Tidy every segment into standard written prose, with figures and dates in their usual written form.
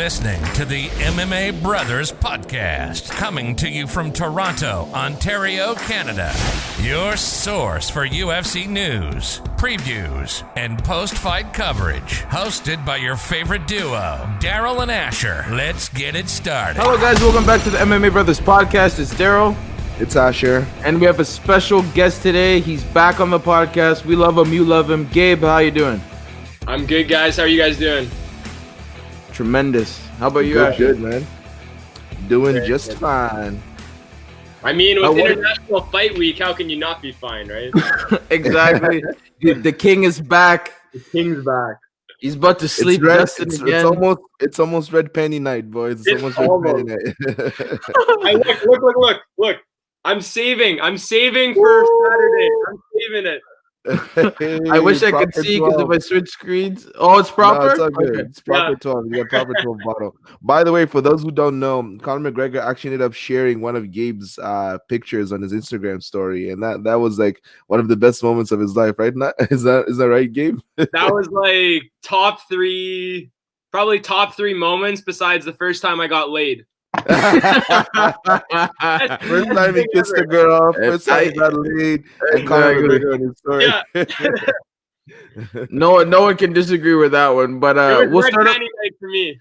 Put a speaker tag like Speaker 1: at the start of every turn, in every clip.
Speaker 1: listening to the MMA Brothers Podcast, coming to you from Toronto, Ontario, Canada. Your source for UFC news, previews, and post-fight coverage. Hosted by your favorite duo, Daryl and Asher. Let's get it started.
Speaker 2: Hello, guys. Welcome back to the MMA Brothers Podcast. It's Daryl.
Speaker 3: It's Asher.
Speaker 2: And we have a special guest today. He's back on the podcast. We love him. You love him. Gabe, how you doing?
Speaker 4: I'm good, guys. How are you guys doing?
Speaker 2: Tremendous. How about you, Asher?
Speaker 3: Good, man. Doing just fine.
Speaker 4: I mean, with International Fight Week, how can you not be fine, right?
Speaker 2: Exactly. The king is back.
Speaker 4: The king's back.
Speaker 2: He's about to sleep Dustin again.
Speaker 3: It's almost red penny night, boys. It's almost red penny night.
Speaker 4: Look. I'm saving for Saturday. I'm saving it.
Speaker 2: I wish I could see because if I switch screens. Oh, it's proper?
Speaker 3: No, it's all good.
Speaker 2: Okay.
Speaker 3: It's proper 12. You got proper 12 bottle. By the way, for those who don't know, Conor McGregor actually ended up sharing one of Gabe's pictures on his Instagram story, and that was like one of the best moments of his life, right? Is that right, Gabe?
Speaker 4: That was like probably top three moments besides the first time I got laid.
Speaker 3: First time he kissed a girl, first time he got laid, and Conor McGregor on his story.
Speaker 4: Yeah.
Speaker 2: No one can disagree with that one. But we'll start off
Speaker 4: for me.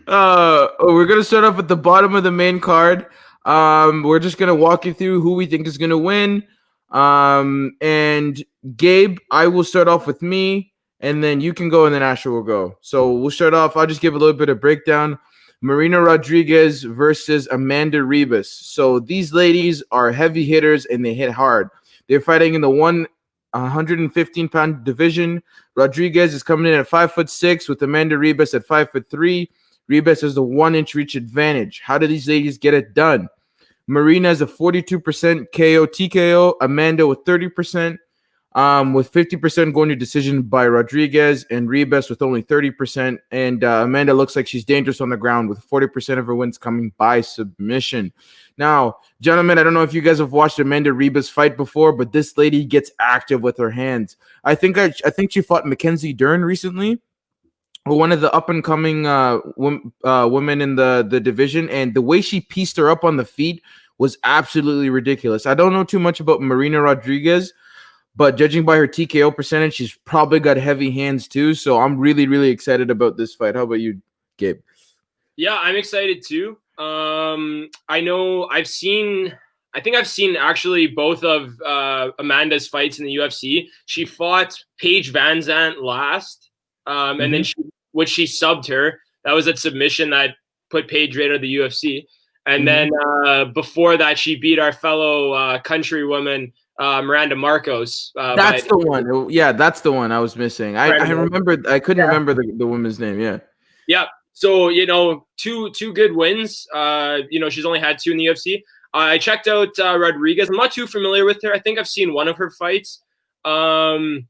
Speaker 2: We're gonna start off at the bottom of the main card. We're just gonna walk you through who we think is gonna win. And Gabe, I will start off with me. And then you can go, and then Asher will go. So we'll start off. I'll just give a little bit of breakdown. Marina Rodriguez versus Amanda Ribas. So these ladies are heavy hitters, and they hit hard. They're fighting in the 115-pound division. Rodriguez is coming in at 5'6", with Amanda Ribas at 5'3". Ribas has the 1-inch reach advantage. How do these ladies get it done? Marina has a 42% KO TKO. Amanda with 30%. With 50% going to decision by Rodriguez, and Ribas with only 30%. And Amanda looks like she's dangerous on the ground with 40% of her wins coming by submission. Now, gentlemen, I don't know if you guys have watched Amanda Ribas fight before, but this lady gets active with her hands. I think she fought Mackenzie Dern recently, one of the up-and-coming women in the division, and the way she pieced her up on the feet was absolutely ridiculous. I don't know too much about Marina Rodriguez, but judging by her TKO percentage, she's probably got heavy hands too. So I'm really, really excited about this fight. How about you, Gabe?
Speaker 4: Yeah, I'm excited too. I think I've seen actually both of Amanda's fights in the UFC. She fought Paige Van Zandt last, and then she subbed her. That was a submission that put Paige right out of the UFC. And then before that, she beat our fellow countrywoman, Miranda Marcos.
Speaker 2: That's the one. Yeah, that's the one I was missing. I remembered. I couldn't remember the woman's name. Yeah.
Speaker 4: Yeah. So, two good wins. She's only had two in the UFC. I checked out Rodriguez. I'm not too familiar with her. I think I've seen one of her fights. Good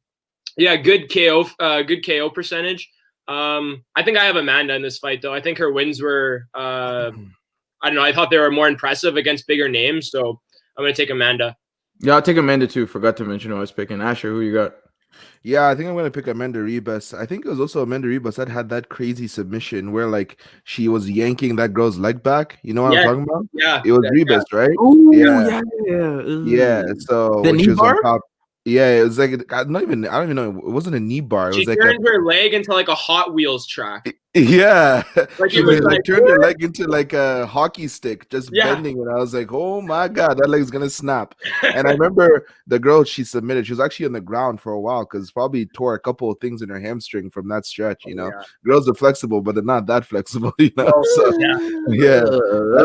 Speaker 4: KO percentage. I think I have Amanda in this fight, though. I think her wins were, I don't know. I thought they were more impressive against bigger names. So I'm going to take Amanda.
Speaker 2: Yeah, I'll take Amanda too. Forgot to mention who I was picking. Asher, who you got?
Speaker 3: Yeah, I think I'm going to pick Amanda Ribas. I think it was also Amanda Ribas that had that crazy submission where like she was yanking that girl's leg back. You know what I'm talking about?
Speaker 4: Yeah.
Speaker 3: It was Ribas, right?
Speaker 2: Ooh,
Speaker 3: yeah.
Speaker 2: Yeah.
Speaker 3: So
Speaker 2: the knee bar?
Speaker 3: Yeah, it was like I don't even know. It wasn't a knee bar. It
Speaker 4: she
Speaker 3: was like
Speaker 4: turned her leg into like a Hot Wheels track.
Speaker 3: Yeah,
Speaker 4: Like it was like
Speaker 3: turned her leg into like a hockey stick, just bending, and I was like, "Oh my god, that leg's gonna snap!" And I remember the girl she submitted. She was actually on the ground for a while because probably tore a couple of things in her hamstring from that stretch. Girls are flexible, but they're not that flexible. That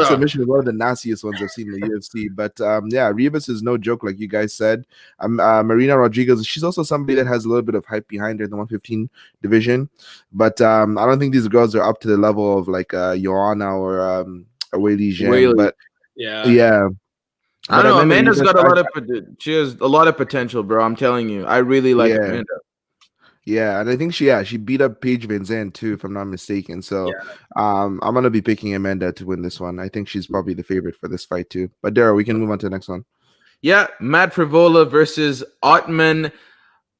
Speaker 3: submission is one of the nastiest ones I've seen in the UFC. But Ribas is no joke, like you guys said. Marina Rodriguez, she's also somebody that has a little bit of hype behind her in the 115 division, but I don't think these girls are up to the level of like Joanne or Weili Zhang. But yeah.
Speaker 2: I don't know. Amanda's got she has a lot of potential, bro. I'm telling you. I really like Amanda.
Speaker 3: Yeah, and I think she beat up Paige Van Zandt too, if I'm not mistaken. So I'm gonna be picking Amanda to win this one. I think she's probably the favorite for this fight too. But Daryl, we can move on to the next one.
Speaker 2: Yeah, Matt Frevola versus Ottman.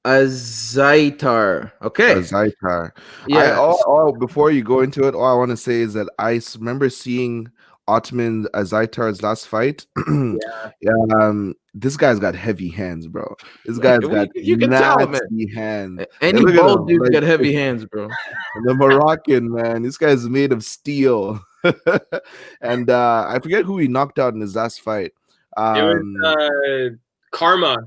Speaker 2: Azaitar. Okay.
Speaker 3: Zaitar.
Speaker 2: Yeah.
Speaker 3: Before you go into it, all I want to say is that remember seeing Ottman Zaitar's last fight. Yeah, this guy's got heavy hands, bro. This guy's got
Speaker 2: You can tell, man.
Speaker 3: nasty hands.
Speaker 2: Any
Speaker 3: And look at
Speaker 2: bald
Speaker 3: him,
Speaker 2: dude's got heavy hands, bro.
Speaker 3: the Moroccan man. This guy's made of steel. And I forget who he knocked out in his last fight.
Speaker 4: It was Karma.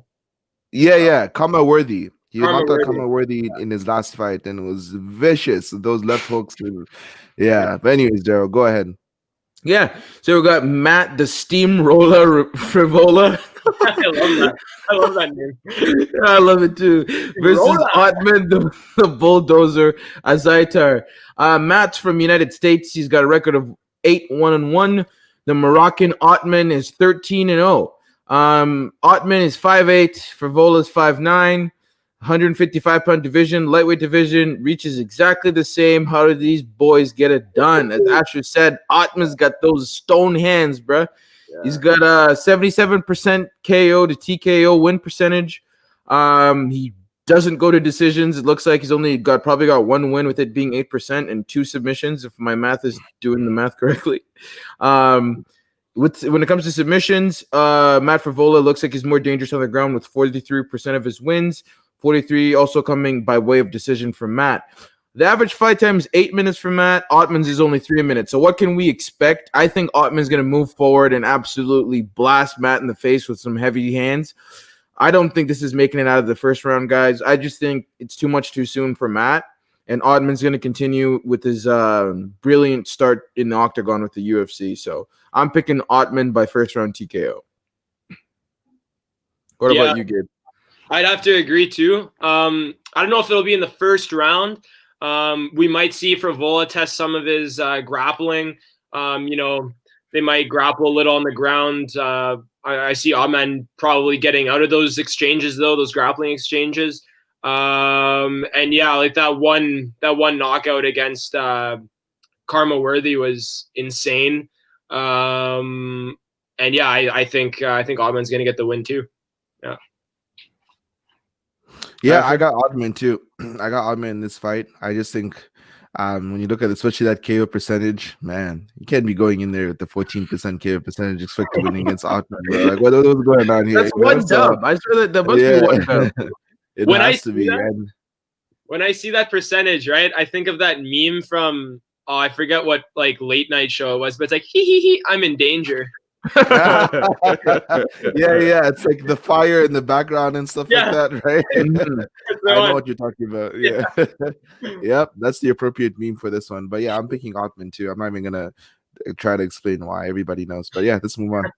Speaker 3: Yeah, Kama Worthy. He
Speaker 4: Karma
Speaker 3: knocked out
Speaker 4: Worthy.
Speaker 3: Kama Worthy in his last fight, and it was vicious. Those left hooks. Yeah. But anyways, Daryl, go ahead.
Speaker 2: Yeah. So we got Matt the Steamroller Frevola.
Speaker 4: I love that name.
Speaker 2: I love it too. Versus Ottman the Bulldozer Azaitar. Matt's from United States. He's got a record of 8-1-1. The Moroccan Ottman is 13-0. Ottman is 5'8", Frevola is 5'9", 155-pound division, lightweight division reaches exactly the same. How do these boys get it done? As Asher said, Ottman's got those stone hands, bruh. Yeah. He's got a 77% KO to TKO win percentage. He doesn't go to decisions. It looks like he's probably got one win with it being 8% and 2 submissions, if my math is doing the math correctly. When it comes to submissions, Matt Frevola looks like he's more dangerous on the ground with 43% of his wins, 43 also coming by way of decision from Matt. The average fight time is 8 minutes for Matt. Ottman's is only 3 minutes. So what can we expect? I think Ottman's going to move forward and absolutely blast Matt in the face with some heavy hands. I don't think this is making it out of the first round, guys. I just think it's too much too soon for Matt. And Ottman's going to continue with his brilliant start in the octagon with the UFC. So I'm picking Ottman by first round TKO. What about you, Gabe?
Speaker 4: I'd have to agree too. I don't know if it'll be in the first round. We might see Frevola test some of his grappling. They might grapple a little on the ground. I see Ottman probably getting out of those exchanges, though, those grappling exchanges. And yeah, like that one knockout against Karma Worthy was insane. And yeah, I think Ottman's gonna get the win too. Yeah.
Speaker 3: Yeah, I got Ottman too. I got Ottman in this fight. I just think when you look at especially that KO percentage, man, you can't be going in there with the 14% KO percentage expected winning against Ottman. Like, what's going on here?
Speaker 2: That's one dub. I swear that must be one dub.
Speaker 3: It has to be.
Speaker 4: When I see that percentage, right, I think of that meme from I forget what like late night show it was, but it's like he, I'm in danger.
Speaker 3: Yeah, it's like the fire in the background and stuff like that, right? I know what you're talking about. Yeah. Yep, that's the appropriate meme for this one. But yeah, I'm picking Ottman too. I'm not even gonna try to explain why. Everybody knows. But yeah, let's move on.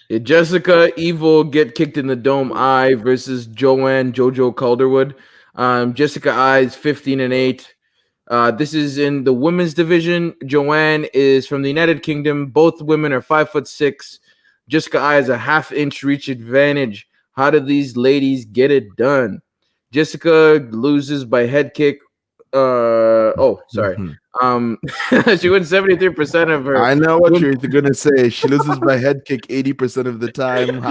Speaker 2: Yeah, Jessica Evil get kicked in the dome eye versus Joanne Jojo Calderwood. Jessica I is 15-8. This is in the women's division. Joanne is from the United Kingdom. Both women are 5'6". Jessica I has a half-inch reach advantage. How do these ladies get it done? Jessica loses by head kick. She wins 73% of her.
Speaker 3: I know what you're gonna say. She loses by head kick 80% of the time.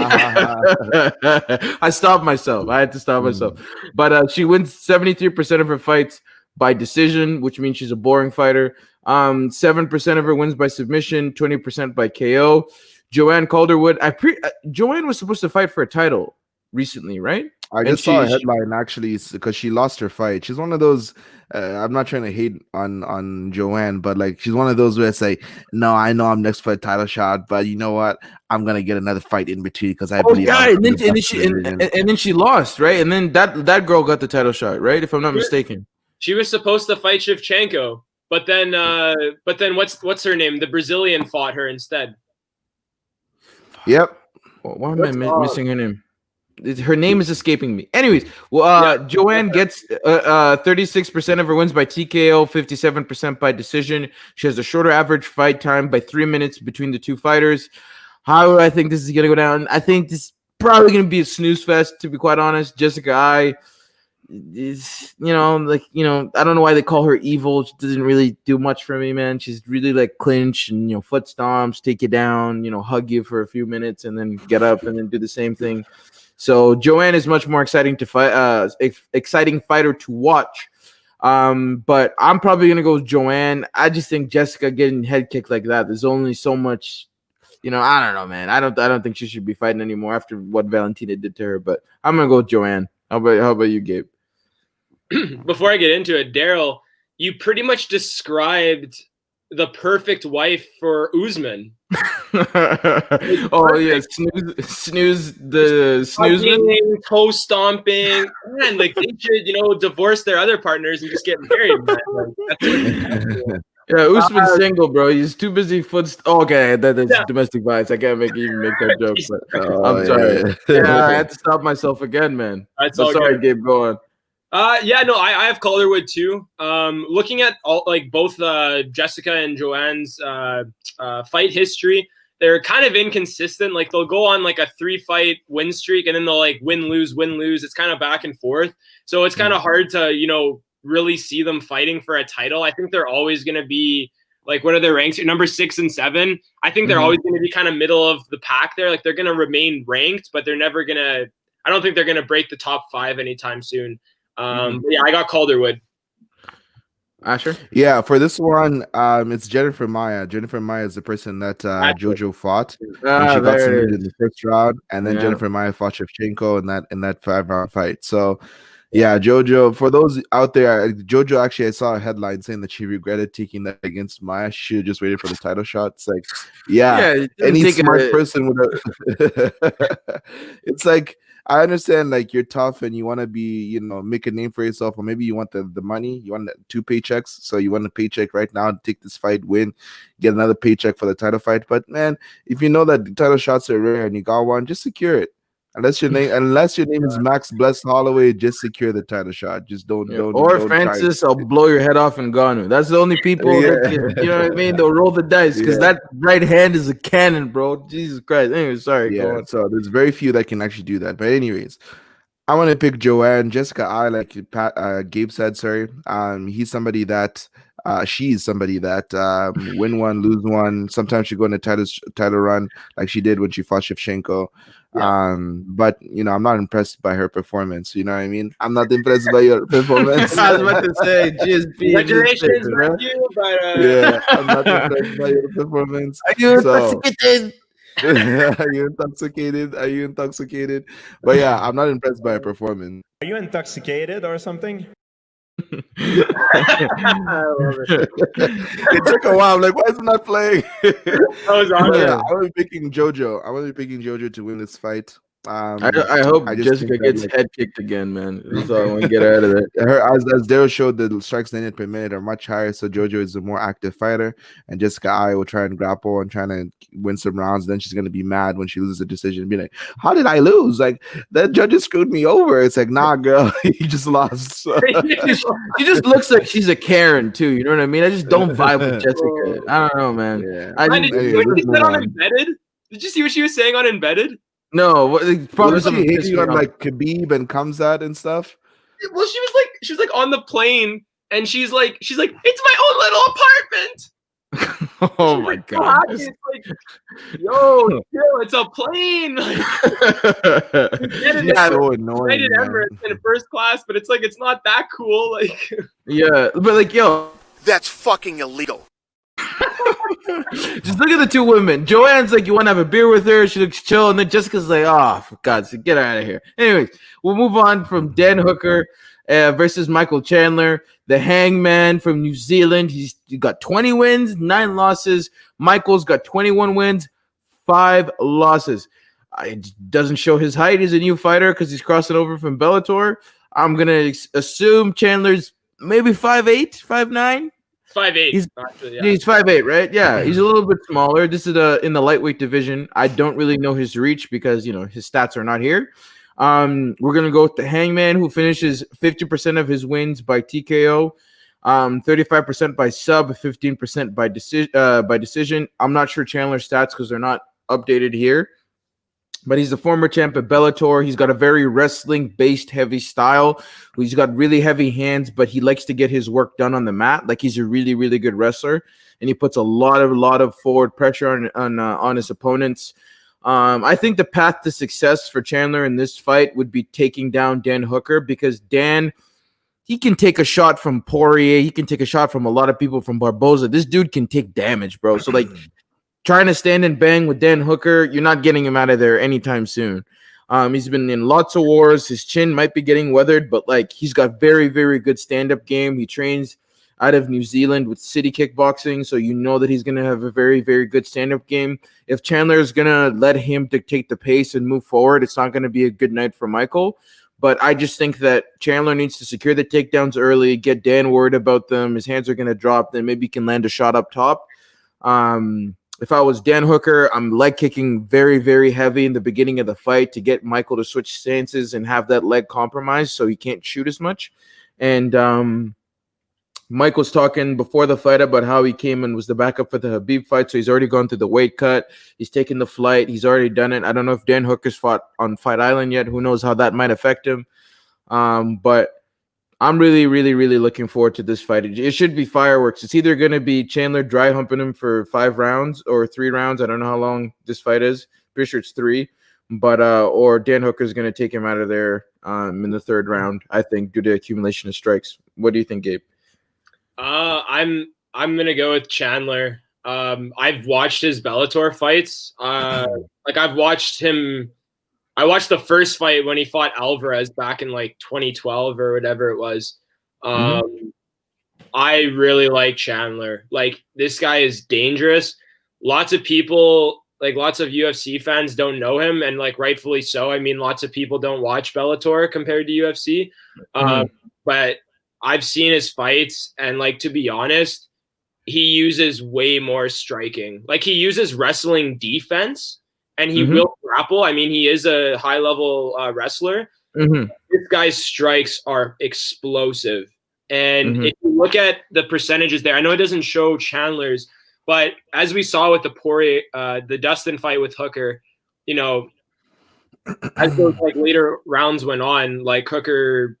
Speaker 2: I stopped myself. I had to stop myself. But she wins 73% of her fights by decision, which means she's a boring fighter. 7% of her wins by submission, 20% by KO. Joanne Calderwood. Joanne was supposed to fight for a title recently, right?
Speaker 3: I just saw a headline actually because she lost her fight. She's one of those. I'm not trying to hate on Joanne, but like she's one of those where it's like, no, I know I'm next for a title shot, but you know what? I'm gonna get another fight in between because I believe.
Speaker 2: Yeah, and then she lost, right? And then that girl got the title shot, right? If I'm not mistaken.
Speaker 4: She was supposed to fight Shevchenko, but then what's her name? The Brazilian fought her instead.
Speaker 3: Yep.
Speaker 2: Why am I missing her name? Her name is escaping me. Anyways, Joanne gets 36% of her wins by TKO, 57% by decision. She has a shorter average fight time by 3 minutes between the two fighters. How do I think this is going to go down? I think this is probably going to be a snooze fest, to be quite honest. Jessica I is, I don't know why they call her evil. She doesn't really do much for me, man. She's really like clinch and, foot stomps, take you down, hug you for a few minutes and then get up and then do the same thing. So Joanne is much more exciting to fight, exciting fighter to watch. But I'm probably gonna go with Joanne. I just think Jessica getting head kicked like that, there's only so much, I don't know, man. I don't think she should be fighting anymore after what Valentina did to her. But I'm gonna go with Joanne. How about you, Gabe?
Speaker 4: Before I get into it, Daryl, you pretty much described the perfect wife for Ousmane.
Speaker 2: Oh yeah, snooze
Speaker 4: toe stomping, man. Like they should, divorce their other partners and just get married. Man.
Speaker 2: Yeah, Ousmane's single, bro. He's too busy okay, that's domestic violence. I can't even make that joke, but I'm sorry. Yeah, I had to stop myself again, man.
Speaker 4: That's all
Speaker 2: sorry,
Speaker 4: good.
Speaker 2: Gabe, go on.
Speaker 4: I have Calderwood too. Looking at both Jessica and Joanne's fight history, they're kind of inconsistent. Like they'll go on like a 3-fight win streak and then they'll like win, lose. It's kind of back and forth. So it's kind of hard to, really see them fighting for a title. I think they're always going to be like, what are their ranks? Number 6 and 7. I think they're always going to be kind of middle of the pack there. Like they're going to remain ranked, but they're never going to, I don't think they're going to break the top 5 anytime soon. But yeah, I got Calderwood.
Speaker 2: Asher?
Speaker 3: Yeah, for this one, it's Jennifer Maia. Jennifer Maia is the person that Jojo fought. And she got submitted in the first round, and then Jennifer Maia fought Shevchenko in that 5-round fight. So yeah, Jojo, for those out there, Jojo actually, I saw a headline saying that she regretted taking that against Maia. She should have just waited for the title shot. It's like, any smart person would have. It's like, I understand, like, you're tough and you want to be, make a name for yourself, or maybe you want the money. You want 2 paychecks, so you want a paycheck right now to take this fight, win, get another paycheck for the title fight. But man, if you know that the title shots are rare and you got one, just secure it. Unless your name is Max Bless Holloway, just secure the title shot. Just don't.
Speaker 2: Or Francis, I'll blow your head off and gone. That's the only people that can, you know what I mean? They'll roll the dice because that right hand is a cannon, bro. Jesus Christ. Anyway, sorry.
Speaker 3: Yeah. So there's very few that can actually do that. But anyways, I want to pick Joanne. Jessica, like Gabe said, sorry. She's somebody that win one, lose one. Sometimes she go in a title run like she did when she fought Shevchenko. But I'm not impressed by her performance. You know what I mean? I'm not impressed by your performance.
Speaker 2: I was about to say,
Speaker 4: congratulations,
Speaker 3: I'm not impressed by your performance.
Speaker 2: Are you intoxicated?
Speaker 3: Are you intoxicated? But yeah, I'm not impressed by her performance.
Speaker 5: Are you intoxicated or something?
Speaker 4: I love it.
Speaker 3: It took a while. I'm like, why is it not playing?
Speaker 4: I was on it.
Speaker 3: I was picking Jojo. I was picking Jojo to win this fight.
Speaker 2: I hope Jessica gets head kicked again, man. That's all I want to get out of it.
Speaker 3: As Daryl showed, the strikes landed per minute are much higher, so Jojo is a more active fighter, and Jessica will try and grapple and trying to win some rounds. Then she's gonna be mad when she loses a decision and be like, "How did I lose? Like that judges screwed me over." It's like, nah, girl, you just lost.
Speaker 2: She just looks like she's a Karen too. You know what I mean? I just don't vibe with Jessica. I don't know, man.
Speaker 3: Yeah.
Speaker 4: Did you see on Embedded? Did you see what she was saying on Embedded?
Speaker 2: No, probably
Speaker 3: something hating on like Khabib and Khamzat and stuff.
Speaker 4: Well, she was like on the plane, and she's like, it's my own little apartment.
Speaker 2: Oh my god!
Speaker 4: It's like, yo, it's a plane.
Speaker 3: Yeah, so annoying.
Speaker 4: Emirates in first class, but it's like it's not that cool. Like,
Speaker 2: yeah, but like, yo,
Speaker 6: that's fucking illegal.
Speaker 2: Just look at the 2 women. Joanne's like, you want to have a beer with her? She looks chill. And then Jessica's like, oh, for God's sake, get out of here. Anyways, we'll move on from Dan Hooker versus Michael Chandler, the hangman from New Zealand. He got 20 wins, 9 losses. Michael's got 21 wins, 5 losses. It doesn't show his height. He's a new fighter because he's crossing over from Bellator. I'm going to assume Chandler's maybe 5'8", 5'9".
Speaker 4: 5'8".
Speaker 2: He's 5'8", right? Yeah, he's a little bit smaller. This is in the lightweight division. I don't really know his reach because his stats are not here. We're gonna go with the hangman, who finishes 50% of his wins by TKO, 35% by sub, 15% by decision. I'm not sure Chandler's stats because they're not updated here. But he's the former champ at Bellator. He's got a very wrestling-based heavy style. He's got really heavy hands, but he likes to get his work done on the mat. Like, he's a really, really good wrestler, and he puts a lot of forward pressure on his opponents. I think the path to success for Chandler in this fight would be taking down Dan Hooker, because Dan, he can take a shot from Poirier. He can take a shot from a lot of people, from Barboza. This dude can take damage, bro. So, like, trying to stand and bang with Dan Hooker, you're not getting him out of there anytime soon. He's been in lots of wars. His chin might be getting weathered, but, like, he's got very, very good stand-up game. He trains out of New Zealand with City Kickboxing, so you know that he's going to have a very, very good stand-up game. If Chandler is going to let him dictate the pace and move forward, it's not going to be a good night for Michael. But I just think that Chandler needs to secure the takedowns early, get Dan worried about them. His hands are going to drop. Then maybe he can land a shot up top. If I was Dan Hooker, I'm leg kicking very, very heavy in the beginning of the fight to get Michael to switch stances and have that leg compromised so he can't shoot as much. And Mike was talking before the fight about how he came and was the backup for the Habib fight, so he's already gone through the weight cut. He's taken the flight. He's already done it. I don't know if Dan Hooker's fought on Fight Island yet. Who knows how that might affect him. But I'm really, really, really looking forward to this fight. It should be fireworks. It's either going to be Chandler dry humping him for 5 rounds or 3 rounds. I don't know how long this fight is. Pretty sure it's 3. But or Dan Hooker's going to take him out of there in the 3rd round, I think, due to accumulation of strikes. What do you think, Gabe?
Speaker 4: I'm gonna go with Chandler. I've watched his Bellator fights. Like I've watched him. I watched the first fight when he fought Alvarez back in like 2012 or whatever it was. I really like Chandler. Like, this guy is dangerous. Lots of people, like lots of UFC fans, don't know him, and like rightfully so. I mean, lots of people don't watch Bellator compared to UFC. But I've seen his fights, and like, to be honest, he uses way more striking. Like, he uses wrestling defense, and he will grapple. I mean, he is a high level wrestler. This guy's strikes are explosive. And if you look at the percentages there, I know it doesn't show Chandler's, but as we saw with the Poirier, the Dustin fight with Hooker, you know, as those like later rounds went on, like Hooker,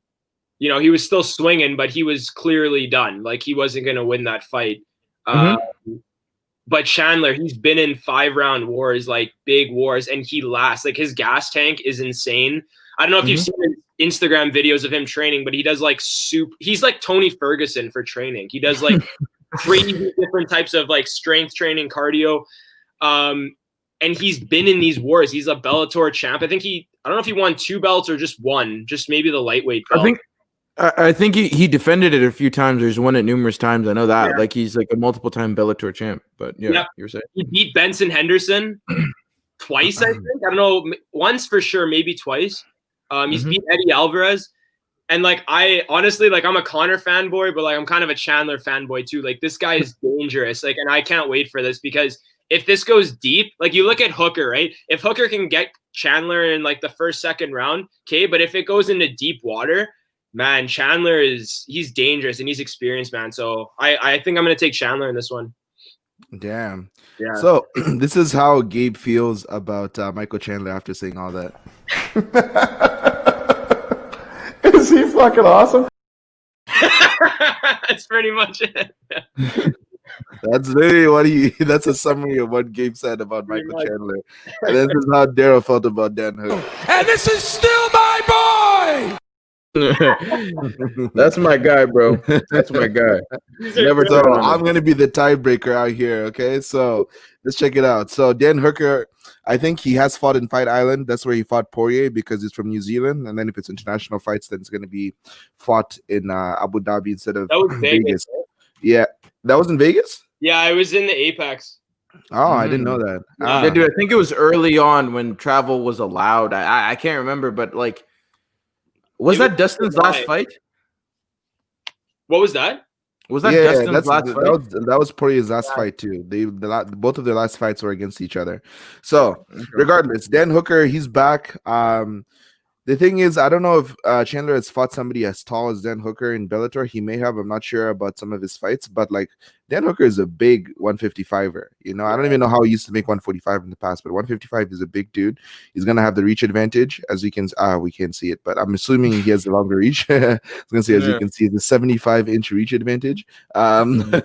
Speaker 4: you know, he was still swinging, but he was clearly done. Like, he wasn't going to win that fight. But Chandler, he's been in 5-round wars, like big wars, and he lasts. Like, his gas tank is insane. I don't know if you've seen Instagram videos of him training, but he does like he's like Tony Ferguson for training. He does like crazy different types of like strength training, cardio. And he's been in these wars. He's a Bellator champ. I don't know if he won 2 belts or just 1, just maybe the lightweight belt.
Speaker 2: I think he defended it a few times. He's won it numerous times. I know that. Yeah. Like, he's like a multiple-time Bellator champ. But yeah, you were saying
Speaker 4: he beat Benson Henderson twice. I think, I don't know, once for sure, maybe twice. He's beat Eddie Alvarez, and like, I honestly, like, I'm a Conor fanboy, but like, I'm kind of a Chandler fanboy too. Like, this guy is dangerous. Like, and I can't wait for this, because if this goes deep, like, you look at Hooker, right? If Hooker can get Chandler in like the 1st, 2nd round, okay, but if it goes into deep water, man, Chandler he's dangerous and he's experienced, man. So I think I'm going to take Chandler in this one.
Speaker 3: Damn.
Speaker 4: Yeah.
Speaker 3: So this is how Gabe feels about Michael Chandler after saying all that.
Speaker 5: Is he fucking awesome?
Speaker 4: That's pretty much it.
Speaker 3: That's literally that's a summary of what Gabe said about Michael Chandler. And this is how Daryl felt about Dan Hook.
Speaker 1: And this is still my boy!
Speaker 2: That's my guy, bro. That's my guy.
Speaker 3: Never thought I'm gonna be the tiebreaker out here. Okay, so let's check it out. So Dan Hooker, I think he has fought in Fight Island. That's where he fought Poirier, because he's from New Zealand. And then if it's international fights, then it's gonna be fought in Abu Dhabi instead of Vegas. Yeah, that was in Vegas.
Speaker 4: Yeah, I was in the Apex.
Speaker 3: Oh, I didn't know that.
Speaker 2: Yeah, dude, I think it was early on when travel was allowed. I can't remember, but like, was that Dustin's last fight?
Speaker 4: What was that?
Speaker 2: Was that Dustin's last fight?
Speaker 3: That was Poirier's last fight too. Both of their last fights were against each other. So regardless, Dan Hooker, he's back. The thing is, I don't know if Chandler has fought somebody as tall as Dan Hooker in Bellator. He may have. I'm not sure about some of his fights, but like, Dan Hooker is a big 155er. You know, I don't even know how he used to make 145 in the past, but 155 is a big dude. He's gonna have the reach advantage, as we can see it, but I'm assuming he has the longer reach. I was gonna say, as you can see, the 75-inch reach advantage. And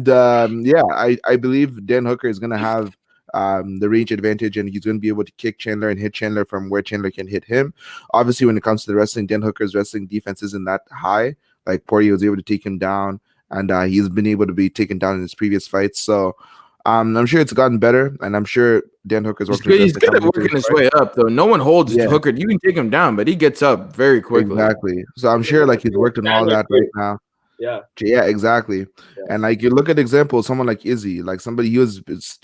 Speaker 3: I believe Dan Hooker is gonna have the range advantage, and he's going to be able to kick Chandler and hit Chandler from where Chandler can hit him. Obviously, when it comes to the wrestling, Dan Hooker's wrestling defense isn't that high. Like Poirier was able to take him down, and he's been able to be taken down in his previous fights. So I'm sure it's gotten better, and I'm sure Dan Hooker's working.
Speaker 2: He's good at working his way up, though. No one holds Hooker. You can take him down, but he gets up very quickly.
Speaker 3: Exactly. So I'm sure like he's worked on all that right now. Yeah, exactly. Yeah. And like you look at examples, someone like Izzy, like somebody he was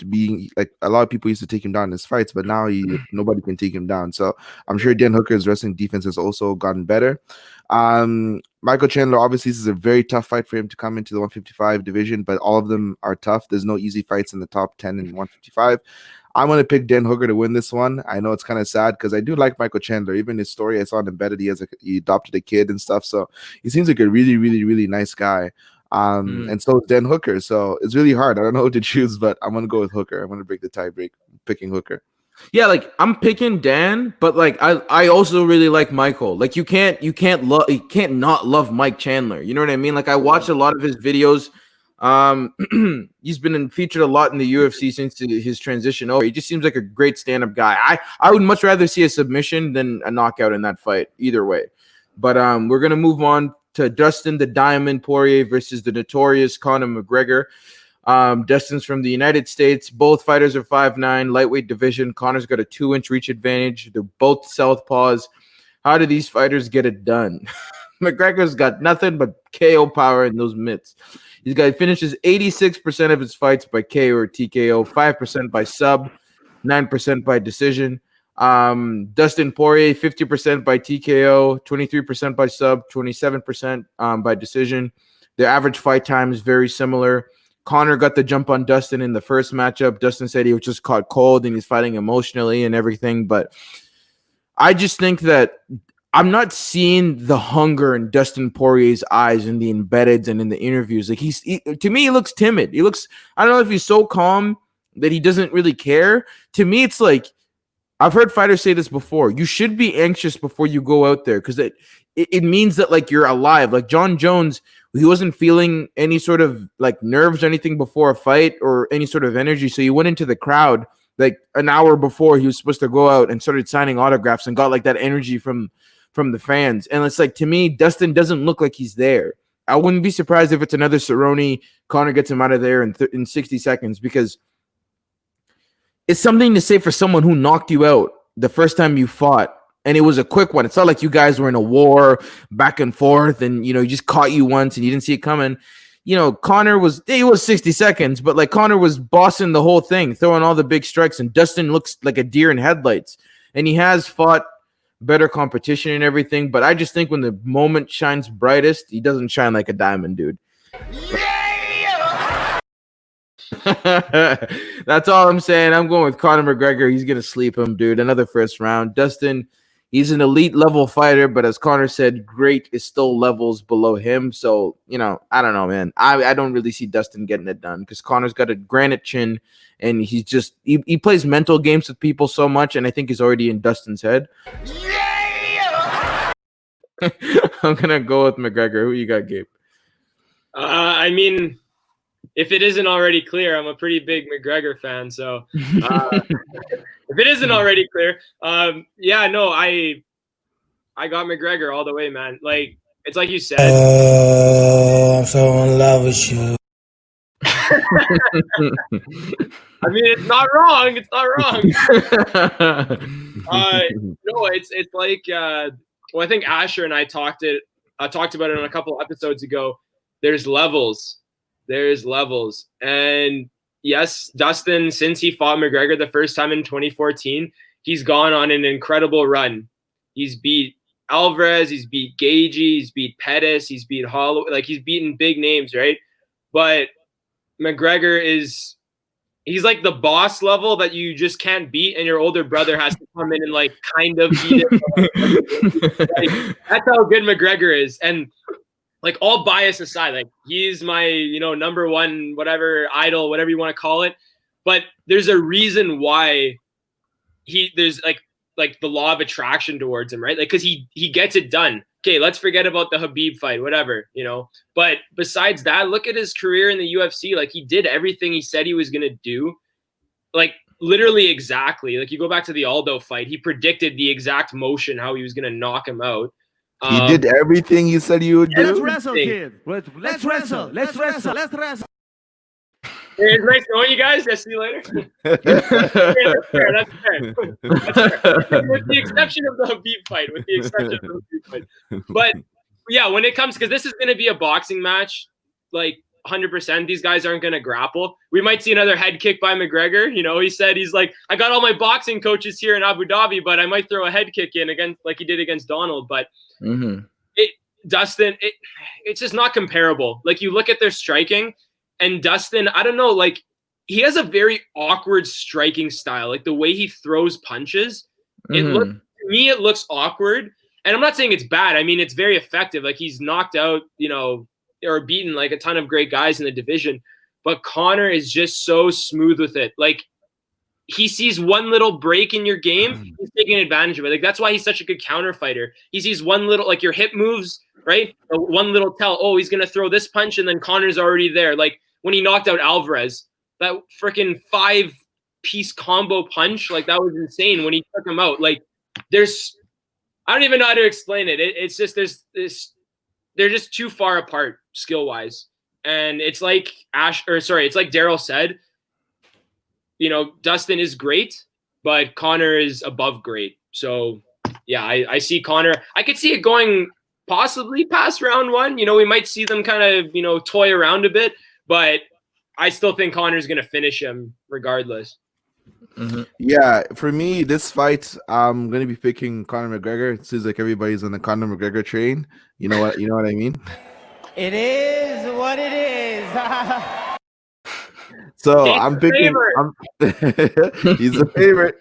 Speaker 3: being like a lot of people used to take him down in his fights, but now nobody can take him down. So I'm sure Dan Hooker's wrestling defense has also gotten better. Michael Chandler, obviously, this is a very tough fight for him to come into the 155 division, but all of them are tough. There's no easy fights in the top 10 in 155. I'm going to pick Dan Hooker to win this one. I know it's kind of sad because I do like Michael Chandler. Even his story, I saw it embedded. He adopted a kid and stuff. So he seems like a really, really, really nice guy. And so is Dan Hooker. So it's really hard. I don't know who to choose, but I'm going to go with Hooker. I'm going to break the tie break, picking Hooker.
Speaker 2: Yeah, like I'm picking Dan, but like I also really like Michael. Like you can't not love Mike Chandler. You know what I mean? Like I watched a lot of his videos. He's been featured a lot in the UFC since his transition over. He just seems like a great stand-up guy. I would much rather see a submission than a knockout in that fight, either way. But we're gonna move on to Dustin the Diamond Poirier versus the notorious Conor McGregor. Dustin's from the United States. Both fighters are 5'9", lightweight division. Conor's got a 2-inch reach advantage. They're both southpaws. How do these fighters get it done? McGregor's got nothing but KO power in those mitts. This guy finishes 86% of his fights by KO or TKO, 5% by sub, 9% by decision. Dustin Poirier, 50% by TKO, 23% by sub, 27% by decision. Their average fight time is very similar. Conor got the jump on Dustin in the first matchup. Dustin said he was just caught cold and he's fighting emotionally and everything. But I just think that I'm not seeing the hunger in Dustin Poirier's eyes in the embeddeds and in the interviews. Like to me, he looks timid. He looks, I don't know if he's so calm that he doesn't really care. To me, it's like, I've heard fighters say this before. You should be anxious before you go out there because it means that like you're alive. Like John Jones, he wasn't feeling any sort of like nerves or anything before a fight or any sort of energy. So he went into the crowd like an hour before he was supposed to go out and started signing autographs and got like that energy from the fans. And it's like, to me, Dustin doesn't look like he's there. I wouldn't be surprised if it's another Cerrone. Conor gets him out of there in 60 seconds because it's something to say for someone who knocked you out the first time you fought. And it was a quick one. It's not like you guys were in a war back and forth and, he just caught you once and you didn't see it coming. Conor was 60 seconds, but like Conor was bossing the whole thing, throwing all the big strikes, and Dustin looks like a deer in headlights. And he has fought better competition and everything, but I just think when the moment shines brightest, he doesn't shine like a diamond, dude. Yeah! That's all I'm saying. I'm going with Conor McGregor. He's gonna sleep him, dude. Another first round. Dustin, he's an elite level fighter, but as Conor said, great is still levels below him. So, I don't know, man. I don't really see Dustin getting it done because Conor's got a granite chin and he's just he plays mental games with people so much, and I think he's already in Dustin's head. Yeah! I'm gonna go with McGregor. Who you got, Gabe?
Speaker 4: I mean, if it isn't already clear, I'm a pretty big McGregor fan. So if it isn't already clear, I got McGregor all the way, man. Like, it's like you said.
Speaker 7: I'm so in love with you.
Speaker 4: I mean, it's not wrong. It's not wrong. No, it's like I think Asher and I talked about it on a couple episodes ago. There's levels. And yes, Dustin, since he fought McGregor the first time in 2014, he's gone on an incredible run. He's beat Alvarez, he's beat Gagey, he's beat Pettis, he's beat Holloway. Like, he's beaten big names, right? But McGregor he's like the boss level that you just can't beat, and your older brother has to come in and like kind of beat him. Like, that's how good McGregor is. And like, all bias aside, like, he's my, number one, whatever, idol, whatever you want to call it. But there's a reason why there's like the law of attraction towards him, right? Like, because he gets it done. Okay, let's forget about the Khabib fight, whatever, But besides that, look at his career in the UFC. Like, he did everything he said he was going to do. Like, literally exactly. Like, you go back to the Aldo fight, he predicted the exact motion, how he was going to knock him out.
Speaker 3: He did everything he said he would do.
Speaker 8: Let's wrestle, kid. Let's wrestle. Let's wrestle. Let's wrestle.
Speaker 4: It's nice knowing you guys. I'll see you later. That's fair. That's fair. With the exception of the Habib fight. But yeah, when it comes, because this is going to be a boxing match, like 100%, these guys aren't going to grapple. We might see another head kick by McGregor. You know, he said, he's like, I got all my boxing coaches here in Abu Dhabi, but I might throw a head kick in again, like he did against Donald. But Dustin, it's just not comparable. Like, you look at their striking, and Dustin, I don't know, like, he has a very awkward striking style. Like, the way he throws punches, it looks awkward. And I'm not saying it's bad. I mean, it's very effective. Like, he's knocked out, you know, or beaten like a ton of great guys in the division. But Conor is just so smooth with it. Like, he sees one little break in your game, he's taking advantage of it. Like, that's why he's such a good counter fighter. He sees one little, like, your hip moves, right? One little tell, oh, he's going to throw this punch, and then Conor's already there. Like, when he knocked out Alvarez, that freaking 5-piece combo punch, like, that was insane when he took him out. Like, I don't even know how to explain it. It's just, they're just too far apart skill-wise. And it's like it's like Daryl said, you know, Dustin is great, but Conor is above great. So yeah, I see Conor. I could see it going possibly past round 1. You know, we might see them kind of, you know, toy around a bit, but I still think Conor's going to finish him regardless.
Speaker 3: Yeah, for me, this fight, I'm gonna be picking Conor McGregor. It seems like everybody's on the Conor McGregor train. You know what I mean?
Speaker 8: It is what it is.
Speaker 3: So I'm picking. He's a favorite.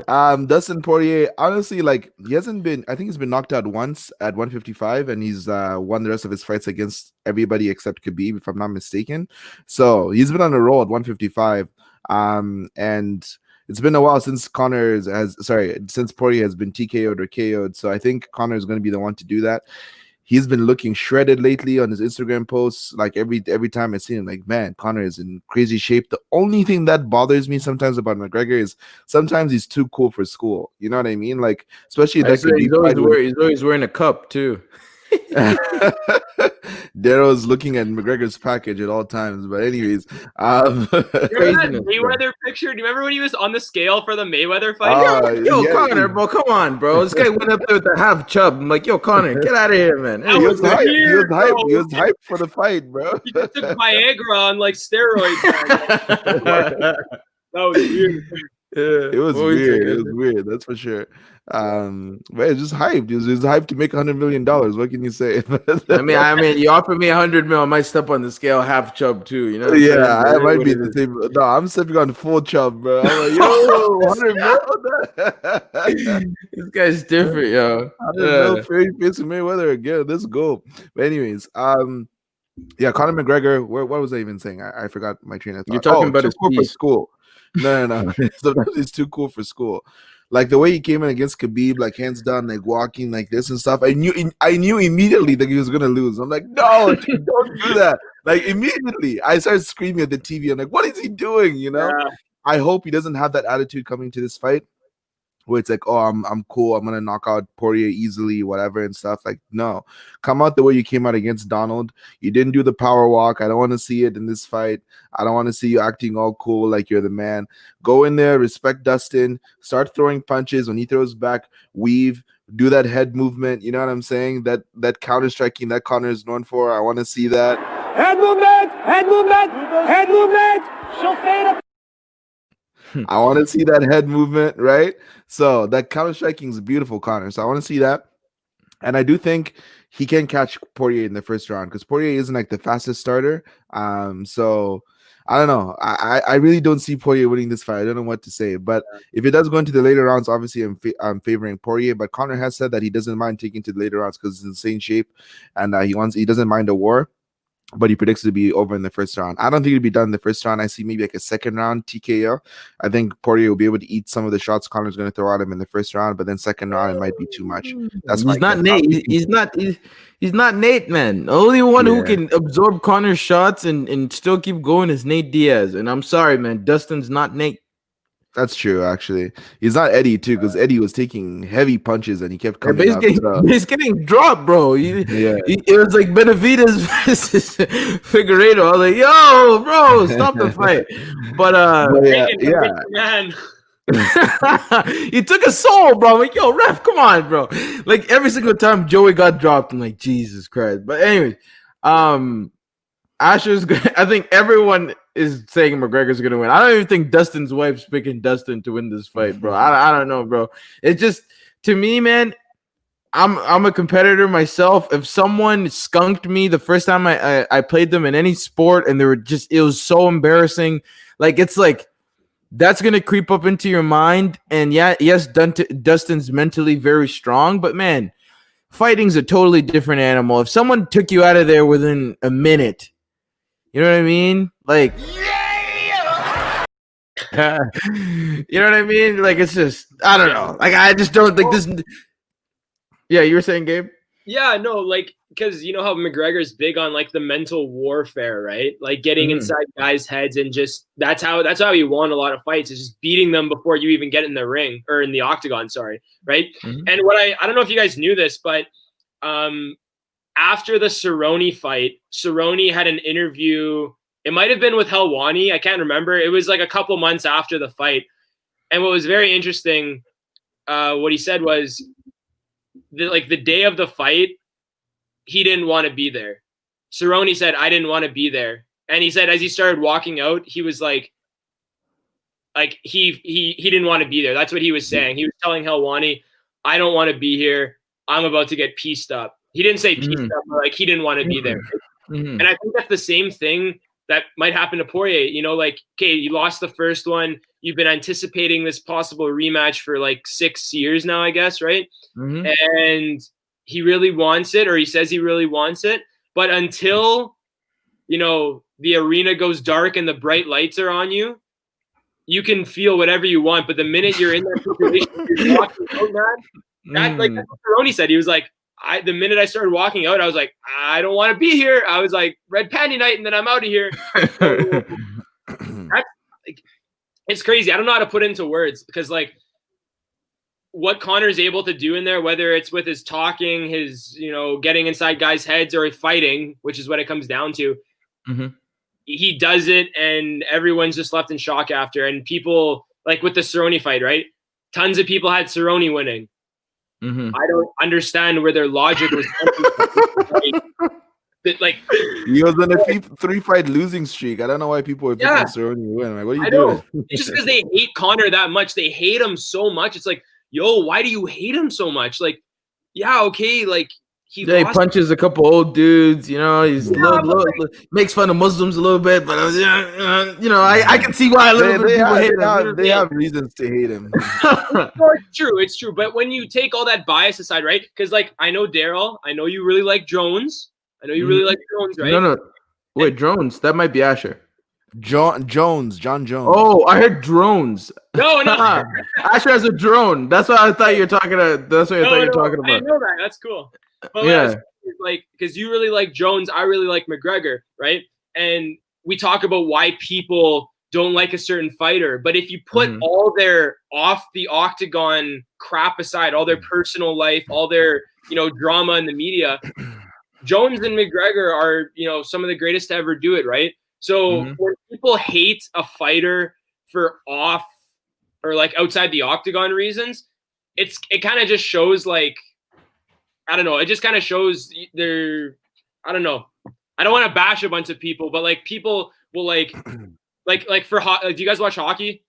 Speaker 3: Dustin Poirier, honestly, like, he hasn't been. I think he's been knocked out once at 155, and he's won the rest of his fights against everybody except Khabib, if I'm not mistaken. So he's been on a roll at 155. And it's been a while since since Poirier has been TKO'd or KO'd. So I think Conor is going to be the one to do that. He's been looking shredded lately on his Instagram posts. Like, every time I see him, like, man, Conor is in crazy shape. The only thing that bothers me sometimes about McGregor is sometimes he's too cool for school. You know what I mean? Like, especially that
Speaker 2: he's always wearing a cup too.
Speaker 3: Darrow's looking at McGregor's package at all times. But anyways,
Speaker 4: remember that Mayweather picture? Do you remember when he was on the scale for the Mayweather fight?
Speaker 2: Conor, bro, come on, bro. This guy went up there with the half chub. I'm like, yo, Conor, get out of here, man.
Speaker 3: He was hyped. He was hyped for the fight, bro.
Speaker 4: He just took Viagra on, like, steroids. That was weird.
Speaker 3: Yeah, it was weird. That's for sure. But it's just hyped. It was hyped to make $100 million. What can you say?
Speaker 2: I mean, you offer me $100 million, I might step on the scale half chub too. You know?
Speaker 3: Yeah, I might be the same. No, I'm stepping on full chub, bro. I'm like, yo, $100 million.
Speaker 2: This guy's different, yo.
Speaker 3: Facing Mayweather again. Let's go. But anyways, yeah, Conor McGregor. What was I even saying? I forgot my train of thought.
Speaker 2: You're talking about his
Speaker 3: cool for school. No. Sometimes he's too cool for school. Like, the way he came in against Khabib, like, hands down, like, walking like this and stuff. I knew immediately that he was gonna lose. I'm like, no, dude, don't do that. Like, immediately, I started screaming at the TV. I'm like, what is he doing? You know? Yeah. I hope he doesn't have that attitude coming to this fight, where it's like, oh, I'm cool, I'm gonna knock out Poirier easily, whatever and stuff. Like, no, come out the way you came out against Donald. You didn't do the power walk. I don't want to see it in this fight. I don't want to see you acting all cool like you're the man. Go in there, respect Dustin, start throwing punches. When he throws back, weave, do that head movement. You know what I'm saying? That counter striking that Conor is known for. I want to see that
Speaker 8: head movement. Chauffeur.
Speaker 3: I want to see that head movement, right? So that counter striking is beautiful, Conor. So I want to see that. And I do think he can catch Poirier in the first round, because Poirier isn't like the fastest starter. So I don't know. I really don't see Poirier winning this fight. I don't know what to say. But if it does go into the later rounds, obviously I'm favoring Poirier. But Conor has said that he doesn't mind taking to the later rounds because he's in insane shape, and he doesn't mind a war. But he predicts it to be over in the first round. I don't think it'll be done in the first round. I see maybe like a second round TKO. I think Poirier will be able to eat some of the shots Conor's going to throw at him in the first round, but then second round it might be too much. That's
Speaker 2: he's not Nate. He's not Nate, man. The only one who can absorb Conor's shots and still keep going is Nate Diaz. And I'm sorry, man. Dustin's not Nate.
Speaker 3: That's true, actually. He's not Eddie, too, because Eddie was taking heavy punches and he kept
Speaker 2: Yeah, but
Speaker 3: coming up.
Speaker 2: he's getting dropped, bro.
Speaker 3: Yeah.
Speaker 2: It was like Benavidez versus Figueiredo. I was like, yo, bro, stop the fight. But
Speaker 4: Man.
Speaker 2: he took a soul, bro. I'm like, yo, ref, come on, bro. Like every single time Joey got dropped, I'm like, Jesus Christ. But anyway, Asher's good. I think everyone is saying McGregor's gonna win. I don't even think Dustin's wife's picking Dustin to win this fight, bro. I don't know, bro. It's just, to me, man, I'm a competitor myself. If someone skunked me the first time I played them in any sport, and it was so embarrassing. Like, it's like, that's gonna creep up into your mind. And yes, Dustin's mentally very strong, but man, fighting's a totally different animal. If someone took you out of there within a minute, you know what I mean? Like, you know what I mean? Like, it's just, I don't know. Like, I just don't think this. Yeah, you were saying, Gabe?
Speaker 4: Yeah, no, like, because you know how McGregor's big on like the mental warfare, right? Like getting inside guys' heads, and just that's how he won a lot of fights, is just beating them before you even get in the ring or in the octagon. Sorry, right? And what I don't know if you guys knew this, but after the Cerrone fight, Cerrone had an interview. It might have been with Helwani. I can't remember. It was like a couple months after the fight, and what was very interesting, what he said was, the day of the fight, he didn't want to be there. Cerrone said, I didn't want to be there. And he said, as he started walking out, he was like he didn't want to be there. That's what he was saying. He was telling Helwani, I don't want to be here. I'm about to get pieced up. He didn't say pieced up, but like he didn't want to be there. And I think that's the same thing that might happen to Poirier. You know, like, okay, you lost the first one. You've been anticipating this possible rematch for like 6 years now, I guess, right? And he really wants it, or he says he really wants it. But until, you know, the arena goes dark and the bright lights are on you, you can feel whatever you want. But the minute you're in that situation, you're walking out, man, like that's what Cerrone said. He was like, the minute I started walking out, I was like, I don't want to be here. I was like, red panty night, and then I'm out of here. So, it's crazy. I don't know how to put it into words, because like what Conor's able to do in there, whether it's with his talking, his, you know, getting inside guys' heads, or fighting, which is what it comes down to. He does it, and everyone's just left in shock after. And people, like with the Cerrone fight, right? Tons of people had Cerrone winning. I don't understand where their logic was. Like,
Speaker 3: he was on a 3-fight losing streak. I don't know why people were picking Cerrone to win. Like, what are you doing?
Speaker 4: It's just because they hate Conor that much. They hate him so much. It's like, yo, why do you hate him so much? Like, yeah, okay, like he
Speaker 2: punches a couple old dudes. You know, he's makes fun of Muslims a little bit, but you know, I can see why a little bit people hate him.
Speaker 3: They have reasons to hate him.
Speaker 4: It's true. But when you take all that bias aside, right? Because like, I know Daryl, I know you really like Jones. I know you really like Jones, right?
Speaker 2: No. Wait, drones. That might be Asher.
Speaker 3: John Jones.
Speaker 2: Oh, I heard drones.
Speaker 4: No.
Speaker 2: Asher has a drone. That's what I thought you were talking about. That's what I thought you were talking about.
Speaker 4: I know that. That's cool. But yeah, like, because you really like Jones, I really like McGregor, right? And we talk about why people don't like a certain fighter. But if you put all their off the octagon crap aside, all their personal life, all their, you know, drama in the media, Jones and McGregor are, you know, some of the greatest to ever do it, right? So when people hate a fighter for off or like outside the octagon reasons, it kind of just shows, like, I don't know. It just kind of shows I don't know. I don't want to bash a bunch of people, but like people will like for do you guys watch hockey?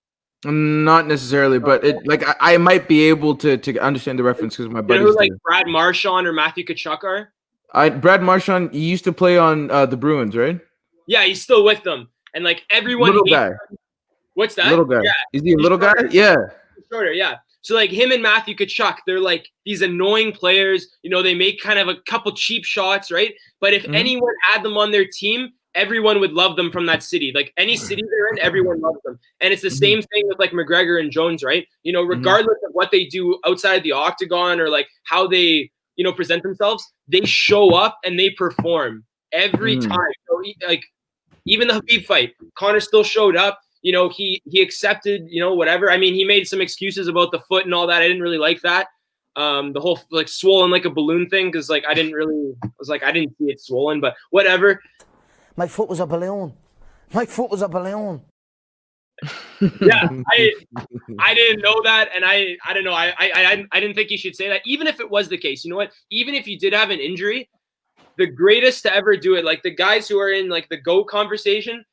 Speaker 2: Not necessarily, but it like I might be able to understand the reference because my buddies.
Speaker 4: You know who, like Brad Marchand or Matthew Tkachuk are?
Speaker 2: Brad Marchand, he used to play on the Bruins, right?
Speaker 4: Yeah, he's still with them, and like everyone.
Speaker 2: Little guy.
Speaker 4: What's that?
Speaker 2: Little guy.
Speaker 4: Yeah.
Speaker 2: Is he a little guy? Yeah.
Speaker 4: Shorter, yeah. So like him and Matthew Tkachuk, they're like these annoying players. You know, they make kind of a couple cheap shots, right? But if anyone had them on their team, everyone would love them from that city. Like any city they're in, everyone loves them. And it's the same thing with like McGregor and Jones, right? You know, regardless of what they do outside the octagon or like how they, you know, present themselves, they show up and they perform every time. So, like even the Khabib fight, Conor still showed up. you know, he accepted, you know, whatever. I mean, he made some excuses about the foot and all that. I didn't really like that. The whole like swollen like a balloon thing, because like I didn't see it swollen, but whatever.
Speaker 7: My foot was a balloon. My foot was a balloon.
Speaker 4: Yeah, I didn't know that, and I don't know. I didn't think you should say that. Even if it was the case, you know what? Even if you did have an injury, the greatest to ever do it, like the guys who are in like the GOAT conversation,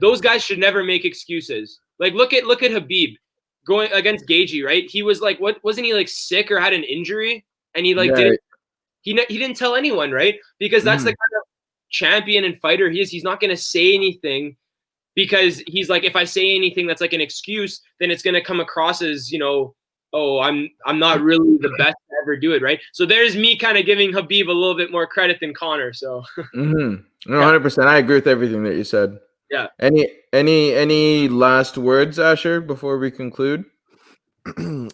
Speaker 4: those guys should never make excuses. Like look at Habib going against Gaethje, right? He was like, what wasn't he like sick or had an injury, and he like he didn't tell anyone, right? Because that's the kind of champion and fighter he is. He's not going to say anything, because he's like, if I say anything that's like an excuse, then it's going to come across as, you know, oh, I'm not really the best to ever do it, right? So there's me kind of giving Habib a little bit more credit than Conor. So
Speaker 2: No, 100%. I agree with everything that you said.
Speaker 4: Yeah.
Speaker 2: Any last words, Asher, before we conclude?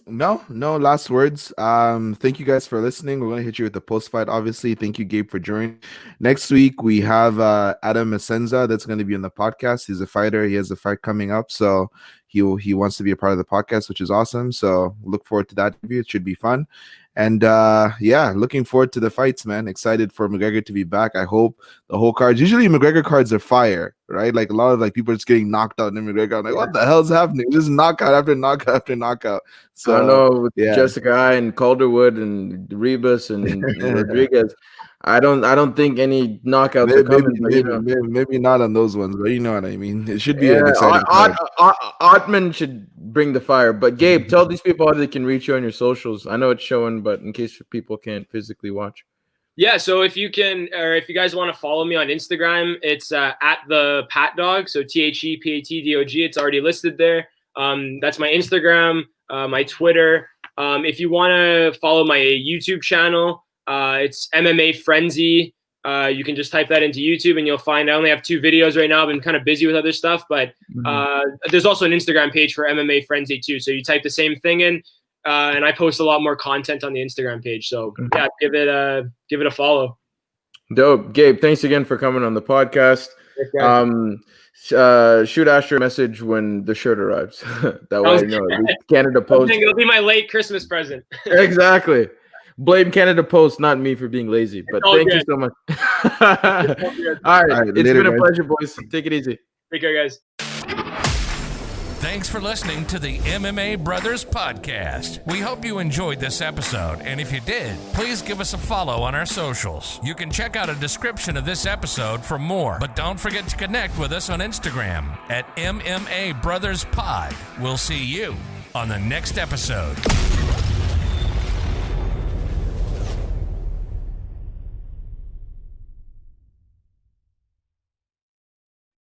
Speaker 3: No last words. Thank you guys for listening. We're gonna hit you with the post fight, obviously. Thank you, Gabe, for joining. Next week we have Adam Asenza that's going to be on the podcast. He's a fighter. He has a fight coming up, so he wants to be a part of the podcast, which is awesome. So look forward to that interview. It should be fun. And looking forward to the fights, man. Excited for McGregor to be back. I hope the whole cards. Usually McGregor cards are fire, right? Like a lot of like people are just getting knocked out in McGregor. I'm like, what the hell's happening? Just knockout after knockout after knockout. So
Speaker 2: I know with Jessica and Calderwood and Ribas and Rodriguez. I don't think any knockouts are coming.
Speaker 3: Maybe not on those ones, but you know what I mean. It should be an exciting card.
Speaker 2: Ottman should bring the fire. But Gabe, tell these people how they can reach you on your socials. I know it's showing, but in case people can't physically watch.
Speaker 4: Yeah, so if you guys want to follow me on Instagram, it's at the Pat Dog. So THEPATDOG. It's already listed there. That's my Instagram, my Twitter. If you want to follow my YouTube channel, it's MMA Frenzy. You can just type that into YouTube and you'll find I only have 2 videos right now. I've been kind of busy with other stuff, but there's also an Instagram page for MMA Frenzy too. So you type the same thing in, and I post a lot more content on the Instagram page. So yeah, give it a follow.
Speaker 2: Dope. Gabe, thanks again for coming on the podcast. Shoot Asher a message when the shirt arrives. That way I know. Canada Post.
Speaker 4: It'll be my late Christmas present.
Speaker 2: Exactly. Blame Canada Post, not me, for being lazy. But thank you so much. All right. It's been a pleasure, boys. Take it easy.
Speaker 4: Take care, guys.
Speaker 1: Thanks for listening to the MMA Brothers Podcast. We hope you enjoyed this episode, and if you did, please give us a follow on our socials. You can check out a description of this episode for more, but don't forget to connect with us on Instagram at MMA Brothers Pod. We'll see you on the next episode.